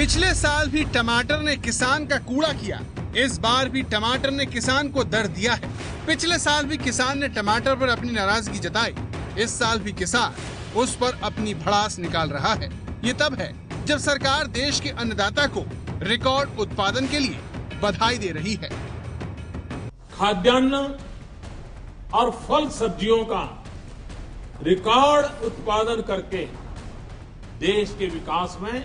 पिछले साल भी टमाटर ने किसान का कूड़ा किया, इस बार भी टमाटर ने किसान को दर्द दिया है। पिछले साल भी किसान ने टमाटर पर अपनी नाराजगी जताई, इस साल भी किसान उस पर अपनी भड़ास निकाल रहा है। ये तब है जब सरकार देश के अन्नदाता को रिकॉर्ड उत्पादन के लिए बधाई दे रही है। खाद्यान्न और फल सब्जियों का रिकॉर्ड उत्पादन करके देश के विकास में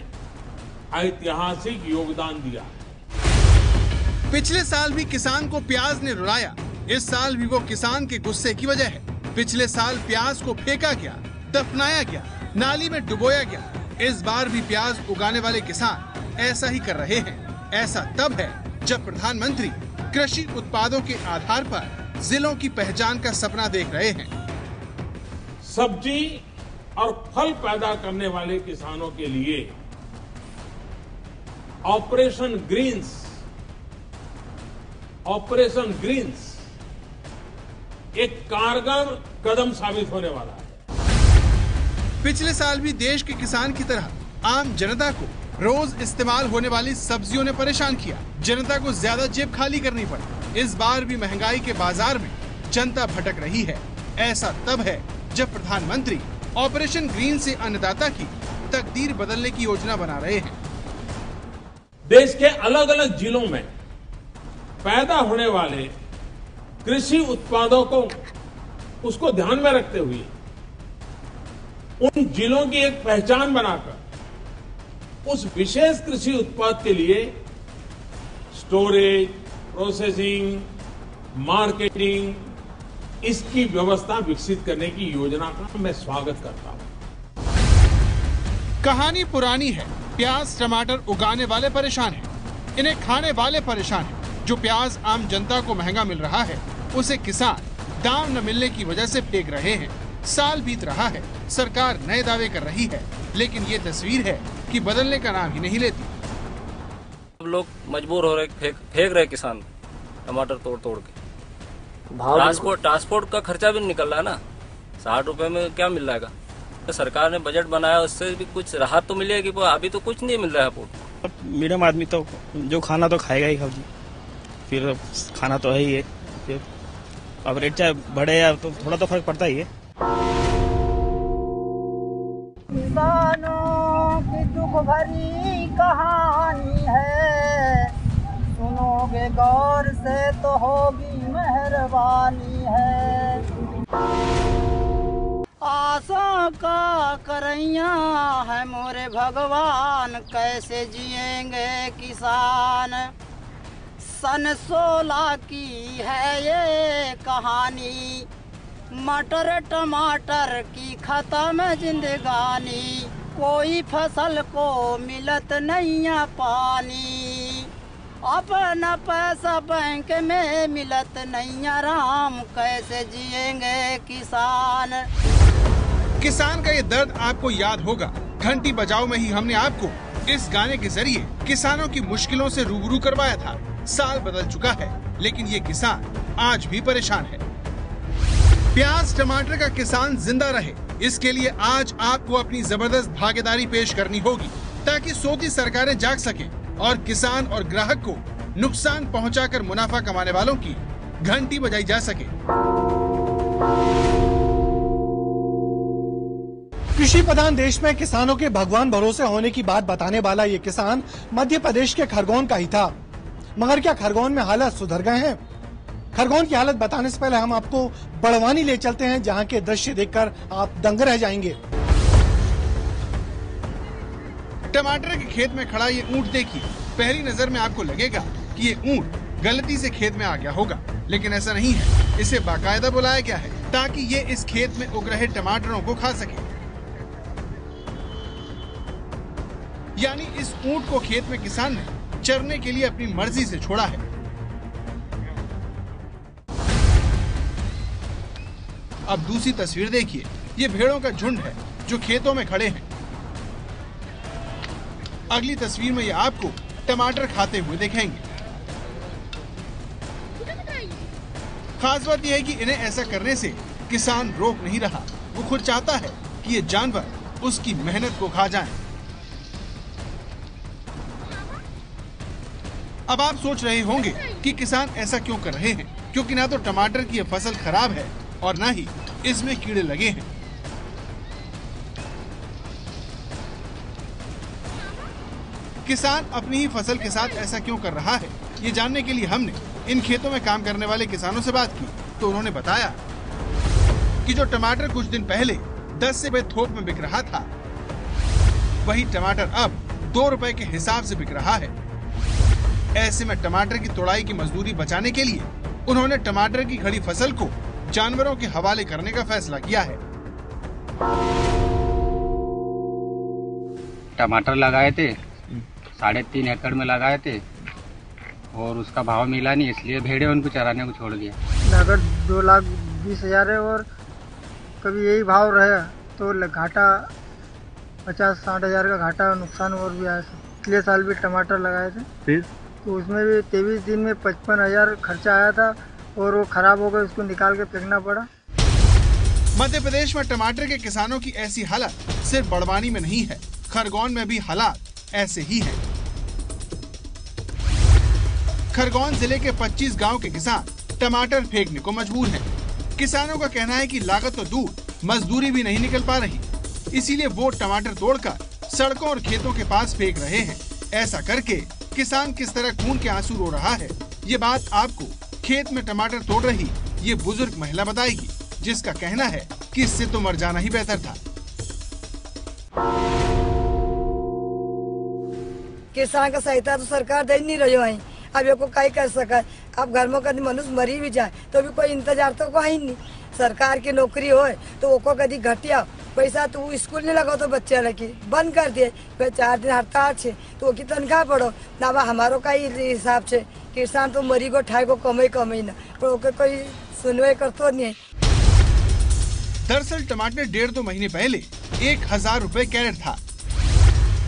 ऐतिहासिक योगदान दिया। पिछले साल भी किसान को प्याज ने रुलाया, इस साल भी वो किसान के गुस्से की वजह है। पिछले साल प्याज को फेंका गया, दफनाया गया, नाली में डुबोया गया, इस बार भी प्याज उगाने वाले किसान ऐसा ही कर रहे हैं। ऐसा तब है जब प्रधानमंत्री कृषि उत्पादों के आधार पर जिलों की पहचान का सपना देख रहे हैं। सब्जी और फल पैदा करने वाले किसानों के लिए ऑपरेशन ग्रीन्स एक कारगर कदम साबित होने वाला है। पिछले साल भी देश के किसान की तरह आम जनता को रोज इस्तेमाल होने वाली सब्जियों ने परेशान किया, जनता को ज्यादा जेब खाली करनी पड़ी। इस बार भी महंगाई के बाजार में जनता भटक रही है। ऐसा तब है जब प्रधानमंत्री ऑपरेशन ग्रीन से अन्नदाता की तकदीर बदलने की योजना बना रहे हैं। देश के अलग अलग जिलों में पैदा होने वाले कृषि उत्पादों को उसको ध्यान में रखते हुए उन जिलों की एक पहचान बनाकर उस विशेष कृषि उत्पाद के लिए स्टोरेज, प्रोसेसिंग, मार्केटिंग इसकी व्यवस्था विकसित करने की योजना का मैं स्वागत करता हूं। कहानी पुरानी है, प्याज टमाटर उगाने वाले परेशान हैं, इन्हें खाने वाले परेशान हैं। जो प्याज आम जनता को महंगा मिल रहा है उसे किसान दाम न मिलने की वजह से फेंक रहे हैं। साल बीत रहा है, सरकार नए दावे कर रही है, लेकिन ये तस्वीर है कि बदलने का नाम ही नहीं लेती। सब लोग मजबूर हो रहे, फेंक रहे किसान टमाटर तोड़ के। ट्रांसपोर्ट का खर्चा भी निकल रहा है ना, 60 रुपए में क्या मिल जाएगा। तो सरकार ने बजट बनाया, उससे भी कुछ राहत तो मिलेगी, अभी तो कुछ नहीं मिल रहा है। मीडियम आदमी तो जो खाना तो खाएगा ही, सब्जी फिर खाना तो है ही है। अब रेट चाहे बढ़े या तो थोड़ा तो फर्क पड़ता ही है। किसानों की दुख भरी कहानी है, सुनोगे गौर से तो होगी मेहरबानी है। आशा का करैया है मोरे भगवान, कैसे जिएंगे किसान। सन 16 की है ये कहानी, मटर टमाटर की खत्म जिंदगानी। कोई फसल को मिलत नहीं पानी, अपना पैसा बैंक में मिलत नहीं राम, कैसे जिएंगे किसान। किसान का ये दर्द आपको याद होगा। घंटी बजाओ में ही हमने आपको इस गाने के जरिए किसानों की मुश्किलों से रूबरू करवाया था। साल बदल चुका है, लेकिन ये किसान आज भी परेशान है। प्याज टमाटर का किसान जिंदा रहे, इसके लिए आज आपको अपनी जबरदस्त भागीदारी पेश करनी होगी, ताकि सोती सरकारें जाग सकें और किसान और ग्राहक को नुकसान पहुंचाकर मुनाफा कमाने वालों की घंटी बजाई जा सके। कृषि प्रधान देश में किसानों के भगवान भरोसे होने की बात बताने वाला ये किसान मध्य प्रदेश के खरगोन का ही था। मगर क्या खरगोन में हालात सुधर गए हैं? खरगोन की हालत बताने से पहले हम आपको बड़वानी ले चलते हैं, जहां के दृश्य देखकर आप दंग रह जाएंगे। टमाटर के खेत में खड़ा ये ऊंट देखिए। पहली नजर में आपको लगेगा कि ये ऊंट गलती से खेत में आ गया होगा, लेकिन ऐसा नहीं है। इसे बाकायदा बुलाया गया है ताकि ये इस खेत में उग रहे टमाटरों को खा सके। यानी इस ऊंट को खेत में किसान ने चरने के लिए अपनी मर्जी से छोड़ा है। अब दूसरी तस्वीर देखिए, ये भेड़ों का झुंड है जो खेतों में खड़े हैं। अगली तस्वीर में ये आपको टमाटर खाते हुए दिखेंगे। खास बात यह है कि इन्हें ऐसा करने से किसान रोक नहीं रहा, वो खुद चाहता है कि ये जानवर उसकी मेहनत को खा जाएं। अब आप सोच रहे होंगे कि किसान ऐसा क्यों कर रहे हैं, क्योंकि ना तो टमाटर की यह फसल खराब है और ना ही इसमें कीड़े लगे हैं। किसान अपनी ही फसल के साथ ऐसा क्यों कर रहा है, ये जानने के लिए हमने इन खेतों में काम करने वाले किसानों से बात की तो उन्होंने बताया कि जो टमाटर कुछ दिन पहले 10 से रुपए थोक में बिक रहा था, वही टमाटर अब 2 रुपए के हिसाब से बिक रहा है। ऐसे में टमाटर की तोड़ाई की मजदूरी बचाने के लिए उन्होंने टमाटर की खड़ी फसल को जानवरों के हवाले करने का फैसला किया है। टमाटर लगाए थे, 3.5 एकड़ में लगाए थे और उसका भाव मिला नहीं, इसलिए भेड़े उनको चराने को छोड़ दिया। लागत 2,20,000 है और कभी यही भाव रहा तो घाटा 50-60 हज़ार का घाटा नुकसान और भी आया। पिछले साल भी टमाटर लगाए थे, फिर तो उसमें भी 23 दिन में 55,000 खर्चा आया था और वो खराब हो गए, उसको निकाल के फेंकना पड़ा। मध्य प्रदेश में टमाटर के किसानों की ऐसी हालत सिर्फ बड़वानी में नहीं है, खरगोन में भी हालात ऐसे ही हैं। खरगोन जिले के 25 गांव के किसान टमाटर फेंकने को मजबूर हैं। किसानों का कहना है कि लागत तो दूर, मजदूरी भी नहीं निकल पा रही, इसीलिए वो टमाटर तोड़कर सड़कों और खेतों के पास फेंक रहे हैं। ऐसा करके किसान किस तरह खून के आंसू रो रहा है, ये बात आपको खेत में टमाटर तोड़ रही ये बुजुर्ग महिला बताएगी, जिसका कहना है कि इससे तो मर जाना ही बेहतर था। किसान का सहायता तो सरकार दे नहीं रही है, अब ये को कहीं कर सका। अब घर में कभी मनुष्य मरी भी जाए तो भी कोई इंतजार तो को ही नहीं। सरकार की नौकरी हो तो वो को कभी घटिया पैसा तो स्कूल नहीं लगाओ तो बच्चे लगी बंद कर दिए, फिर 4 दिन हड़ताल छे तो की तनख्वाह पड़ो ना हमारो का हिसाब से किसान तो मरी को ठाई को कमाई ना, पर कोई सुनवाई करतो नहीं है। दरअसल टमाटर 1.5-2 महीने पहले 1,000 रुपए कैरेट था,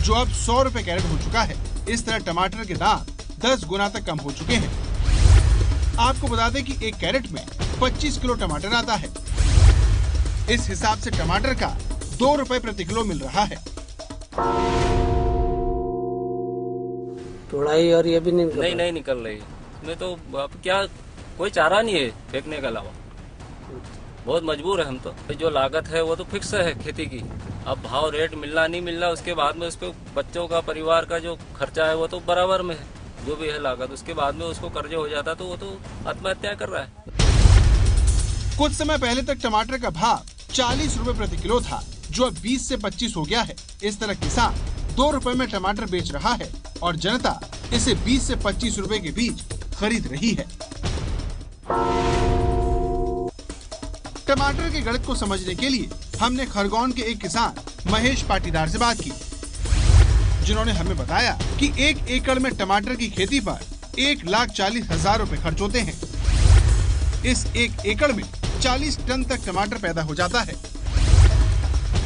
जो अब 100 रुपए कैरेट हो चुका है। इस तरह टमाटर के दाम 10 गुना तक कम हो चुके हैं। आपको बता दें कि एक कैरेट में 25 किलो टमाटर आता है। इस हिसाब से टमाटर का 2 रुपए प्रति किलो मिल रहा है। तोड़ाई और ये भी नहीं निकल रही है। इसमें तो अब क्या कोई चारा नहीं है फेंकने के अलावा, बहुत मजबूर है हम तो। जो लागत है वो तो फिक्स है खेती की, अब भाव रेट मिलना नहीं मिलना, उसके बाद में उसपे बच्चों का परिवार का जो खर्चा है वो तो बराबर में है, जो भी है लागत, उसके बाद में उसको कर्जे हो जाता तो वो तो आत्महत्या कर रहा है। कुछ समय पहले तक टमाटर का भाव 40 रुपए प्रति किलो था, जो अब 20 से 25 हो गया है। इस तरह किसान 2 रुपए में टमाटर बेच रहा है और जनता इसे 20 से 25 रुपए के बीच खरीद रही है। टमाटर की गणित को समझने के लिए हमने खरगोन के एक किसान महेश पाटीदार से बात की, जिन्होंने हमें बताया कि 1 एकड़ में टमाटर की खेती पर 1,40,000 रुपए खर्च होते हैं। इस 1 एकड़ में 40 टन तक टमाटर पैदा हो जाता है।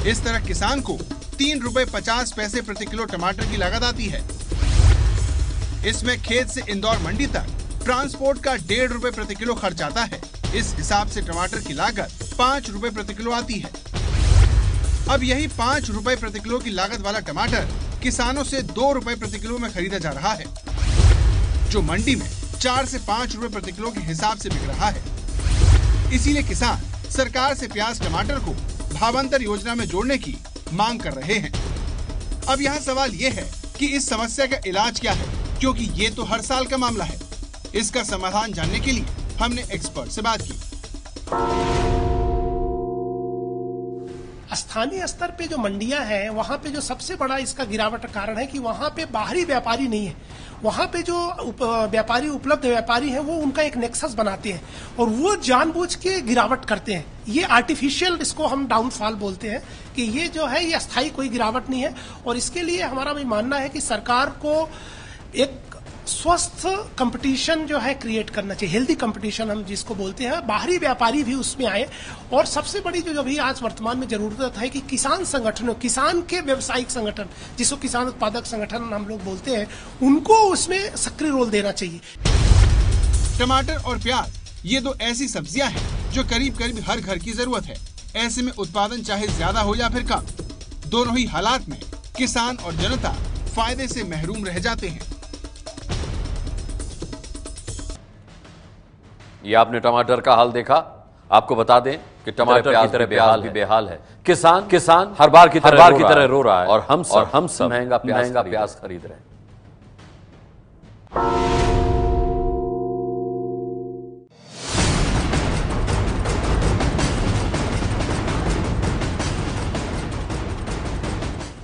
इस तरह किसान को 3 रुपए 50 पैसे प्रति किलो टमाटर की लागत आती है। इसमें खेत से इंदौर मंडी तक ट्रांसपोर्ट का 1.5 रुपए प्रति किलो खर्च आता है। इस हिसाब से टमाटर की लागत 5 रुपए प्रति किलो आती है। अब यही 5 रुपए प्रति किलो की लागत वाला टमाटर किसानों से 2 रुपए प्रति किलो में खरीदा जा रहा है, जो मंडी में 4 से 5 रुपए प्रति किलो के हिसाब से बिक रहा है। इसीलिए किसान सरकार से प्याज टमाटर को भावांतर योजना में जोड़ने की मांग कर रहे हैं। अब यहाँ सवाल ये है कि इस समस्या का इलाज क्या है, क्योंकि ये तो हर साल का मामला है। इसका समाधान जानने के लिए हमने एक्सपर्ट से बात की। स्थानीय स्तर पे जो मंडियां हैं, वहां पे जो सबसे बड़ा इसका गिरावट का कारण है कि वहां पे बाहरी व्यापारी नहीं है। वहां पे जो व्यापारी उपलब्ध व्यापारी हैं, वो उनका एक नेक्सस बनाते हैं और वो जानबूझ के गिरावट करते हैं। ये आर्टिफिशियल, इसको हम डाउनफॉल बोलते हैं कि ये जो है ये अस्थायी कोई गिरावट नहीं है। और इसके लिए हमारा भी मानना है कि सरकार को एक स्वस्थ कंपटीशन जो है क्रिएट करना चाहिए, हेल्दी कंपटीशन हम जिसको बोलते हैं। बाहरी व्यापारी भी उसमें आए और सबसे बड़ी जो अभी आज वर्तमान में जरूरत है कि किसान संगठनों, किसान के व्यवसायिक संगठन जिसको किसान उत्पादक संगठन हम लोग बोलते हैं, उनको उसमें सक्रिय रोल देना चाहिए। टमाटर और प्याज ये 2 ऐसी सब्जियां हैं जो करीब करीब हर घर की जरूरत है। ऐसे में उत्पादन चाहे ज्यादा हो या फिर कम, दोनों ही हालात में किसान और जनता फायदे से महरूम रह जाते हैं। ये आपने टमाटर का हाल देखा। आपको बता दें कि टमाटर की तरह प्याज भी बेहाल है। किसान हर बार की तरह रो रहा है और हम सब महंगा प्याज खरीद रहे हैं।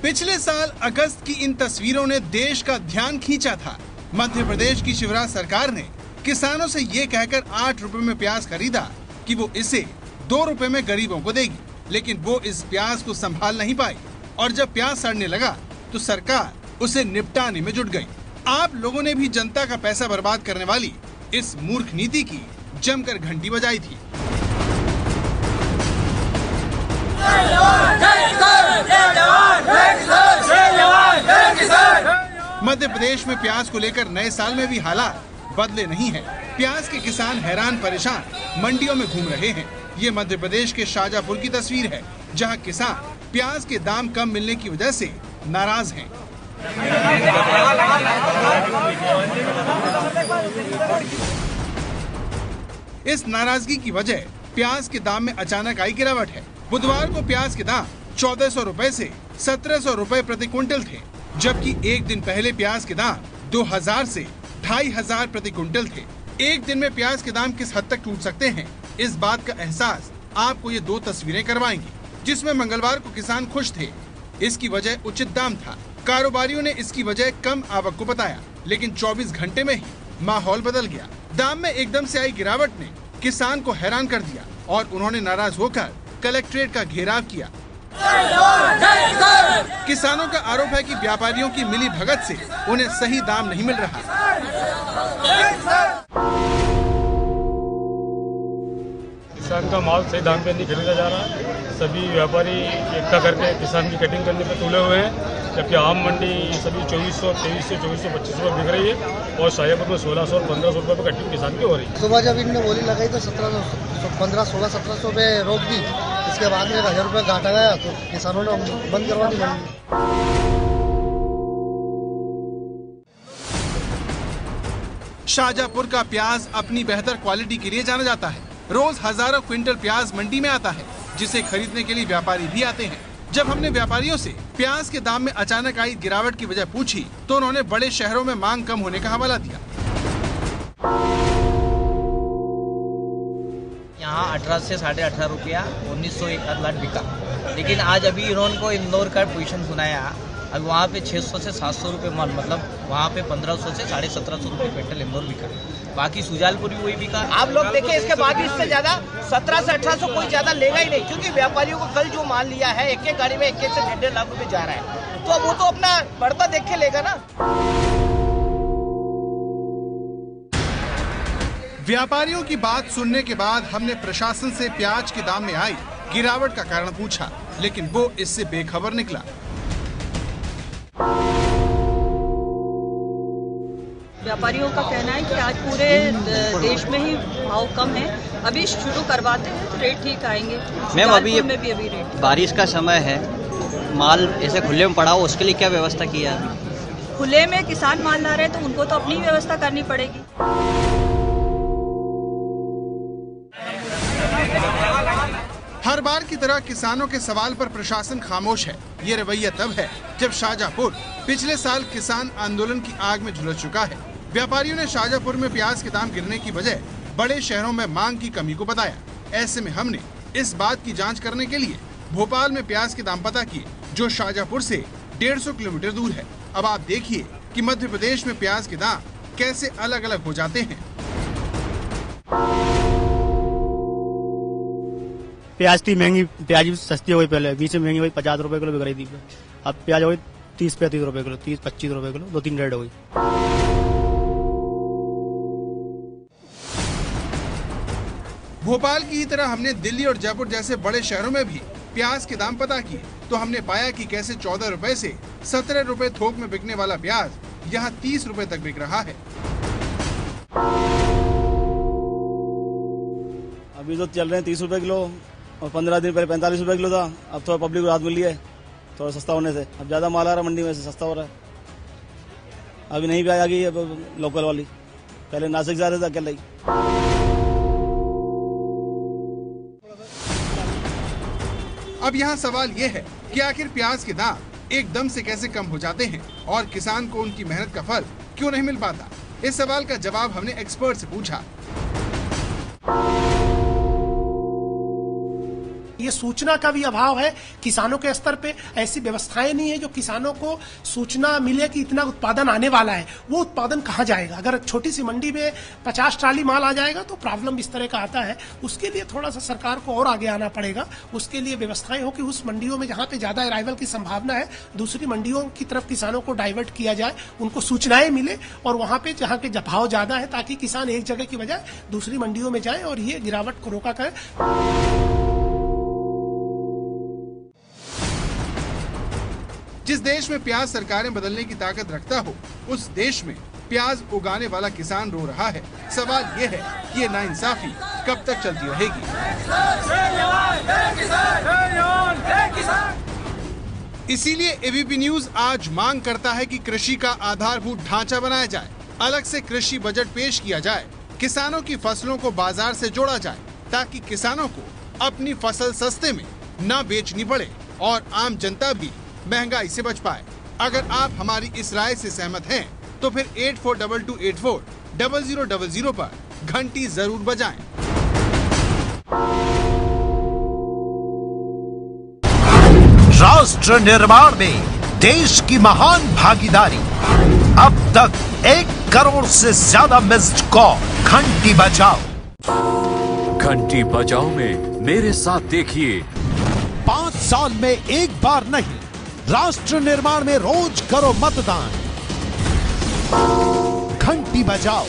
पिछले साल अगस्त की इन तस्वीरों ने देश का ध्यान खींचा था। मध्य प्रदेश की शिवराज सरकार ने किसानों से ये कहकर 8 रुपए में प्याज खरीदा कि वो इसे 2 रुपए में गरीबों को देगी, लेकिन वो इस प्याज को संभाल नहीं पाई और जब प्याज सड़ने लगा तो सरकार उसे निपटाने में जुट गई। आप लोगों ने भी जनता का पैसा बर्बाद करने वाली इस मूर्ख नीति की जमकर घंटी बजाई थी। मध्य प्रदेश में प्याज को लेकर नए साल में भी हालात बदले नहीं हैं। प्याज के किसान हैरान परेशान मंडियों में घूम रहे हैं। ये मध्य प्रदेश के शाजापुर की तस्वीर है, जहां किसान प्याज के दाम कम मिलने की वजह से नाराज हैं। इस नाराजगी की वजह प्याज के दाम में अचानक आई गिरावट है। बुधवार को प्याज के दाम 1400 रुपए से 1700 रुपए प्रति क्विंटल थे, जबकि एक दिन पहले प्याज के दाम 2000 से 2500 प्रति क्विंटल थे। एक दिन में प्याज के दाम किस हद तक टूट सकते हैं, इस बात का एहसास आपको ये 2 तस्वीरें करवाएंगी, जिसमें मंगलवार को किसान खुश थे। इसकी वजह उचित दाम था। कारोबारियों ने इसकी वजह कम आवक को बताया, लेकिन 24 घंटे में ही माहौल बदल गया। दाम में एकदम से आई गिरावट ने किसान को हैरान कर दिया और उन्होंने नाराज होकर कलेक्ट्रेट का घेराव किया। किसानों का आरोप है कि व्यापारियों की मिली भगत से उन्हें सही दाम नहीं मिल रहा। किसान का माल सही दाम पे नहीं खरीदा जा रहा है। सभी व्यापारी एकता करके किसान की कटिंग करने पे तुले हुए हैं, जबकि आम मंडी सभी 2400, 2300, 2400, 2500 बिक रही है और शाजापुर में 1600 और 1500 रुपये पे कटिंग किसान की हो रही है। सुबह जब इनने बोली लगाई तो 15, 16, 1700 पे रोक दी। इसके बाद में 1000 रुपये घाटा गया तो किसानों ने बंद करवा दी मंडी। शाजापुर का प्याज अपनी बेहतर क्वालिटी के लिए जाना जाता है। रोज हजारों क्विंटल प्याज मंडी में आता है, जिसे खरीदने के लिए व्यापारी भी आते हैं। जब हमने व्यापारियों से प्याज के दाम में अचानक आई गिरावट की वजह पूछी तो उन्होंने बड़े शहरों में मांग कम होने का हवाला दिया। यहाँ 18 से 18.5 रुपया 1900 एक लाख बिका, लेकिन आज अभी इन्होंने को इंदौर का पोजीशन सुनाया। अब वहाँ पे 600 से 700 रुपये मन, मतलब वहाँ पे 1500 से 1750 रुपये क्विंटल इंदौर बिका। बाकी सुजालपुर भी वही बिका। आप लोग देखें, इसके बाद भी इससे ज्यादा 17 से 1800 कोई ज्यादा लेगा ही नहीं, क्योंकि व्यापारियों को कल जो माल लिया है एक गाड़ी में 1 से 1.5 लाख रुपए जा रहा है, तो अब वो तो अपना बढ़ता देख के लेगा ना। व्यापारियों की बात सुनने के बाद हमने प्रशासन से प्याज के दाम में आई गिरावट का कारण पूछा, लेकिन वो इससे बेखबर निकला। व्यापारियों का कहना है कि आज पूरे देश में ही भाव कम है, अभी शुरू करवाते हैं तो रेट ठीक आएंगे। मैम अभी रेट बारिश का समय है, माल ऐसे खुले में पड़ा हो, उसके लिए क्या व्यवस्था किया है? खुले में किसान माल ला रहे हैं तो उनको तो अपनी व्यवस्था करनी पड़ेगी। हर बार की तरह किसानों के सवाल पर प्रशासन खामोश है। ये रवैया तब है जब शाजापुर पिछले साल किसान आंदोलन की आग में झुलस चुका है। व्यापारियों ने शाजापुर में प्याज के दाम गिरने की वजह बड़े शहरों में मांग की कमी को बताया। ऐसे में हमने इस बात की जांच करने के लिए भोपाल में प्याज के दाम पता किए, जो शाजापुर से 150 किलोमीटर दूर है। अब आप देखिए कि मध्य प्रदेश में प्याज के दाम कैसे अलग अलग हो जाते हैं। प्याज थी महंगी, प्याज सस्ती हो गई, पहले बीच में महंगी हुई, 50 रुपए किलो बिक रही थी। अब प्याज हो गई 30-35 रुपए किलो, 30-25 रुपए किलो, 2-3 रेट हो गई। भोपाल की ही तरह हमने दिल्ली और जयपुर जैसे बड़े शहरों में भी प्याज के दाम पता किए, तो हमने पाया कि कैसे 14 रुपए से 17 रुपए थोक में बिकने वाला प्याज यहाँ 30 रुपए तक बिक रहा है। अभी तो चल रहे हैं 30 रुपए किलो और 15 दिन पहले 45 रुपए किलो था। अब थोड़ा पब्लिक को राहत मिली है थोड़ा सस्ता होने से। अब ज्यादा माल आ रहा है मंडी में से, सस्ता हो रहा है। अभी नहीं भी आ गई है लोकल वाली, पहले नासिक जा रहा था अकेला ही। अब यहाँ सवाल ये है कि आखिर प्याज के दाम एकदम से कैसे कम हो जाते हैं और किसान को उनकी मेहनत का फल क्यों नहीं मिल पाता? इस सवाल का जवाब हमने एक्सपर्ट से पूछा। ये सूचना का भी अभाव है किसानों के स्तर पे। ऐसी व्यवस्थाएं नहीं है जो किसानों को सूचना मिले कि इतना उत्पादन आने वाला है। वो उत्पादन कहाँ जाएगा? अगर छोटी सी मंडी में 50 ट्राली माल आ जाएगा तो प्रॉब्लम इस तरह का आता है। उसके लिए थोड़ा सा सरकार को और आगे आना पड़ेगा। उसके लिए व्यवस्थाएं हो कि उस मंडियों में जहाँ पे ज्यादा अराइवल की संभावना है, दूसरी मंडियों की तरफ किसानों को डाइवर्ट किया जाए, उनको सूचनाएं मिले और वहाँ पे जहाँ के भाव ज्यादा है ताकि किसान एक जगह की बजाय दूसरी मंडियों में जाए और ये गिरावट को रोका करे। जिस देश में प्याज सरकारें बदलने की ताकत रखता हो, उस देश में प्याज उगाने वाला किसान रो रहा है। सवाल ये है कि ये नाइंसाफी कब तक चलती रहेगी? इसीलिए एबीपी न्यूज आज मांग करता है कि कृषि का आधारभूत ढांचा बनाया जाए, अलग से कृषि बजट पेश किया जाए, किसानों की फसलों को बाजार से जोड़ा जाए ताकि किसानों को अपनी फसल सस्ते में न बेचनी पड़े और आम जनता भी महंगाई से बच पाए। अगर आप हमारी इस राय से सहमत हैं, तो फिर 8422840000 पर घंटी जरूर बजाएं। राष्ट्र निर्माण में देश की महान भागीदारी। अब तक 1 करोड़ से ज्यादा मिस्ड कॉल। घंटी बजाओ। घंटी बजाओ में मेरे साथ देखिए। 5 साल में एक बार नहीं, राष्ट्र निर्माण में रोज करो मतदान। घंटी बजाओ।